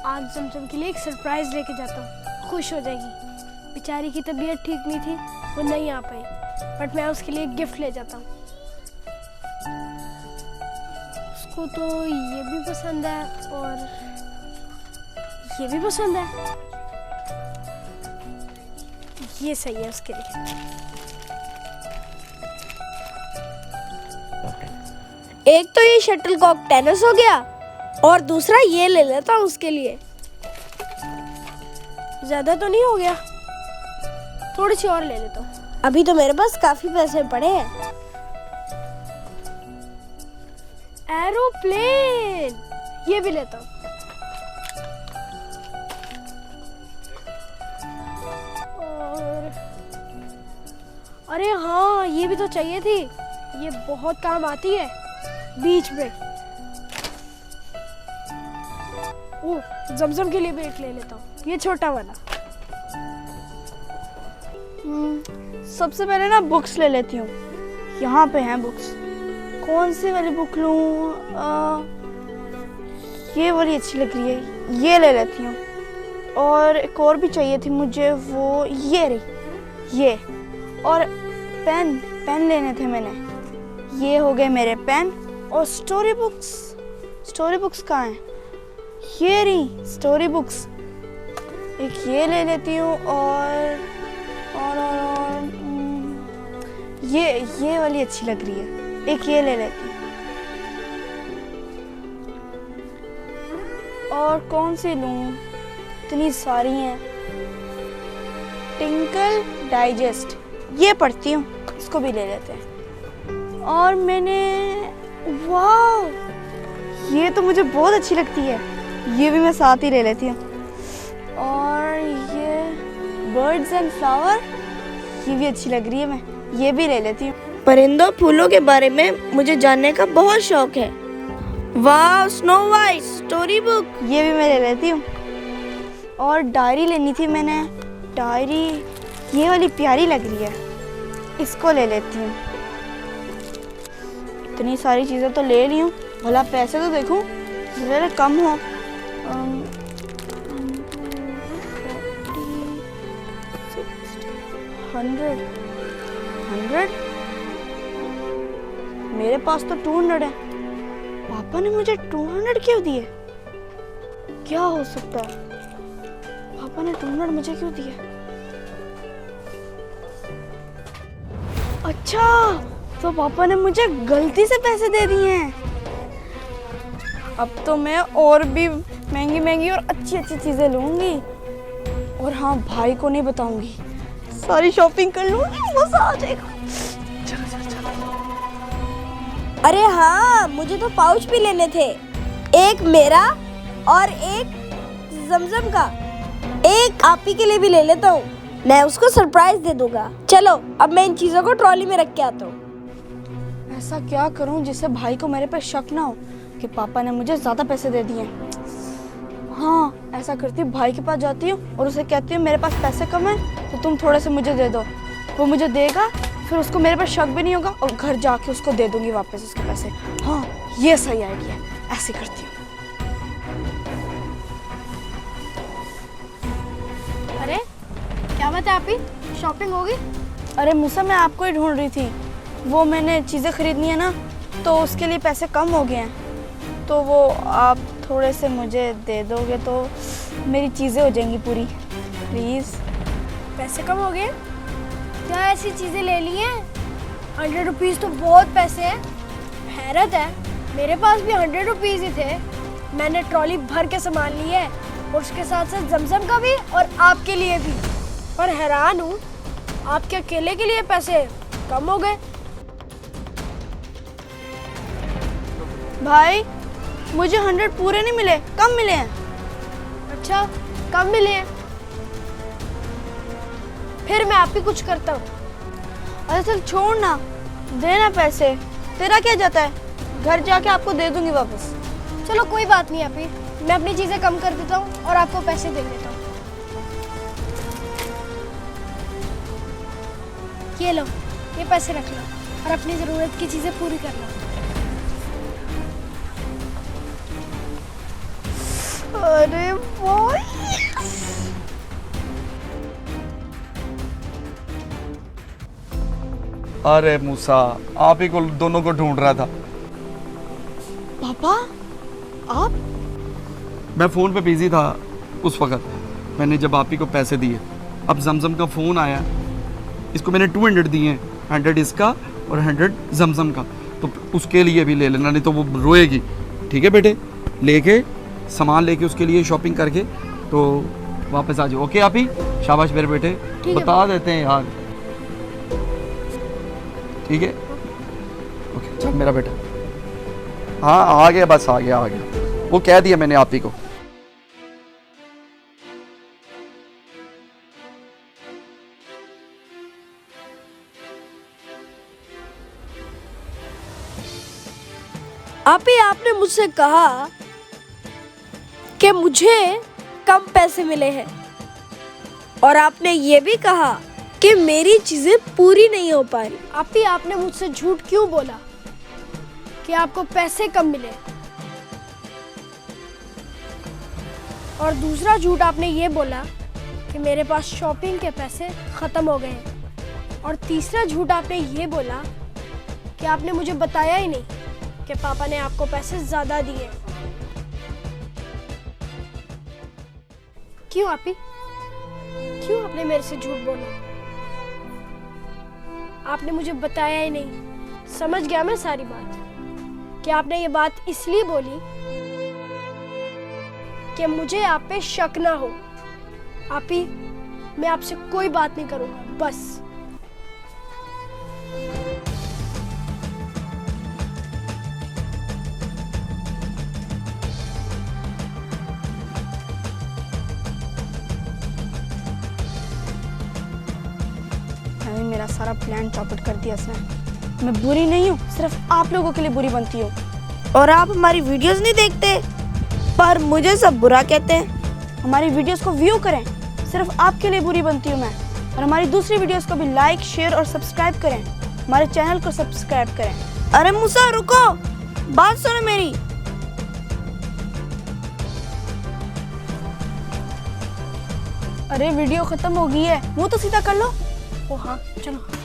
आज जमजम के लिए एक सरप्राइज लेके जाता हूँ, खुश हो जाएगी। बेचारी की तबीयत ठीक नहीं थी, वो नहीं आ पाई, बट मैं उसके लिए एक गिफ्ट ले जाता हूँ। उसको तो ये भी पसंद है और ये भी पसंद है। ये सही है उसके लिए। एक तो ये शटलकॉक टेनिस हो गया और दूसरा ये ले लेता हूँ उसके लिए। ज्यादा तो नहीं हो गया, थोड़ी सी और ले लेता हूँ। अभी तो मेरे पास काफी पैसे पड़े हैं। एरोप्लेन ये भी लेता हूँ। और अरे हाँ, ये भी तो चाहिए थी, ये बहुत काम आती है बीच में। ओह, जमजम के लिए भी एक ले लेता हूँ, ये छोटा वाला। सबसे पहले ना बुक्स ले लेती हूँ। यहाँ पे हैं बुक्स। कौन सी वाली बुक लूँ? ये वाली अच्छी लग रही है, ये ले लेती हूँ। और एक और भी चाहिए थी मुझे, वो ये रही, ये। और पेन लेने थे मैंने। ये हो गए मेरे पेन। और स्टोरी बुक्स कहाँ हैं? ये रही स्टोरी बुक्स। एक ये ले लेती हूँ और ये वाली अच्छी लग रही है, एक ये ले लेती हूँ। और कौन सी लूँ? इतनी सारी हैं। टिंकल डाइजेस्ट, ये पढ़ती हूँ, इसको भी ले लेते हैं। और मैंने, वाह, ये तो मुझे बहुत अच्छी लगती है, ये भी मैं साथ ही ले लेती हूँ। और ये बर्ड्स एंड फ्लावर, ये भी अच्छी लग रही है, मैं ये भी ले लेती हूँ। परिंदों फूलों के बारे में मुझे जानने का बहुत शौक है। वाह, स्नो वाइट स्टोरी बुक, ये भी मैं ले लेती हूँ। और डायरी लेनी थी मैंने, डायरी ये वाली प्यारी लग रही है, इसको ले लेती हूँ। इतनी सारी चीज़ें तो ले ली हूँ, भला पैसे तो देखूँ ज़रा कम हो। 100 मेरे पास तो 200 है। पापा ने मुझे 200 क्यों दिए? क्या हो सकता है? पापा ने 200 मुझे क्यों दिए? अच्छा, तो पापा ने मुझे गलती से पैसे दे दिए हैं। अब तो मैं और भी महंगी और अच्छी चीजें लूंगी। और हाँ, भाई को नहीं बताऊंगी, सारी शॉपिंग कर लूंगी, मजा आ जाएगा। चलो। अरे हाँ, मुझे तो पाउच भी लेने थे, एक मेरा और एक जमजम का। एक आप ही के लिए भी ले लेता हूँ, मैं उसको सरप्राइज दे दूंगा। चलो, अब मैं इन चीजों को ट्रॉली में रख के आता हूँ। ऐसा क्या करूँ जिससे भाई को मेरे पे शक ना हो कि पापा ने मुझे ज्यादा पैसे दे दिए। हाँ, ऐसा करती हूँ, भाई के पास जाती हूँ और उसे कहती हूँ मेरे पास पैसे कम है तो तुम थोड़े से मुझे दे दो। वो मुझे देगा, फिर उसको मेरे पर शक भी नहीं होगा और घर जाके उसको दे दूंगी वापस उसके पैसे। हाँ, ये सही आइडिया है, ऐसे करती हूँ। अरे क्या बात है आप ही, शॉपिंग होगी? अरे मूसा, मैं आपको ही ढूंढ रही थी। वो मैंने चीज़ें खरीदनी है ना, तो उसके लिए पैसे कम हो गए हैं, तो वो आप थोड़े से मुझे दे दोगे तो मेरी चीज़ें हो जाएंगी पूरी, प्लीज़। पैसे कम हो गए? क्या ऐसी चीजें ले ली हैं? 100 रुपीज़ तो बहुत पैसे हैं। हैरत है, मेरे पास भी 100 रुपीज़ ही थे। मैंने ट्रॉली भर के सामान ली है और उसके साथ साथ जमजम का भी और आपके लिए भी। पर हैरान हूँ, आपके अकेले के लिए पैसे कम हो गए। भाई, मुझे 100 पूरे नहीं मिले, कम मिले हैं। अच्छा, कम मिले हैं? फिर मैं आप ही कुछ करता हूँ। अरे चल छोड़ ना, देना पैसे, तेरा क्या जाता है, घर जाके आपको दे दूंगी वापस। चलो कोई बात नहीं आप ही, मैं अपनी चीजें कम कर देता हूँ और आपको पैसे दे देता हूँ। ये लो, ये पैसे रख लो और अपनी ज़रूरत की चीज़ें पूरी करना। अरे भाई अरे मूसा, आप ही को दोनों को ढूंढ रहा था। पापा आप मैं फ़ोन पे बिजी था उस वक़्त। मैंने जब आप ही को पैसे दिए, अब जमजम का फ़ोन आया, इसको मैंने 200 दिए, 100 इसका और 100 जमजम का, तो उसके लिए भी ले लेना, नहीं तो वो रोएगी। ठीक है बेटे, लेके सामान लेके उसके लिए शॉपिंग करके तो वापस आ जाओ। ओके आप ही, शाबाश मेरे बेटे, ठीक है। बता देते हैं यार। ठीक है, ओके चल मेरा बेटा। हाँ आ गया, बस आ गया, वो कह दिया मैंने आप ही को। आप ही आपने मुझसे कहा कि मुझे कम पैसे मिले हैं, और आपने ये भी कहा कि मेरी चीजें पूरी नहीं हो पा रही। आप ही आपने मुझसे झूठ क्यों बोला कि आपको पैसे कम मिले? और दूसरा झूठ आपने ये बोला कि मेरे पास शॉपिंग के पैसे ख़त्म हो गए हैं। और तीसरा झूठ आपने ये बोला कि आपने मुझे बताया ही नहीं कि पापा ने आपको पैसे ज़्यादा दिए। क्यों आप ही? क्यों आपने मेरे से झूठ बोला? आपने मुझे बताया ही नहीं। समझ गया मैं सारी बात कि आपने ये बात इसलिए बोली कि मुझे आप पे शक ना हो। आप ही, मैं आपसे कोई बात नहीं करूंगा, बस। अरे मेरा सारा प्लान चौपट कर दिया इसने। मैं बुरी नहीं हूँ, सिर्फ आप लोगों के लिए बुरी बनती हूँ। और आप हमारी वीडियोस नहीं देखते, पर मुझे सब बुरा कहते हैं। हमारी वीडियोस को व्यू करें, सिर्फ आपके लिए बुरी बनती हूँ मैं। और हमारी दूसरी वीडियोस को भी लाइक, शेयर और सब्सक्राइब करें। हमारे चैनल को सब्सक्राइब करें। अरे मूसा रुको, बात सुनो मेरी। अरे वीडियो खत्म हो गई है, मुंह तो सीधा कर लो। ओ हाँ, चलो।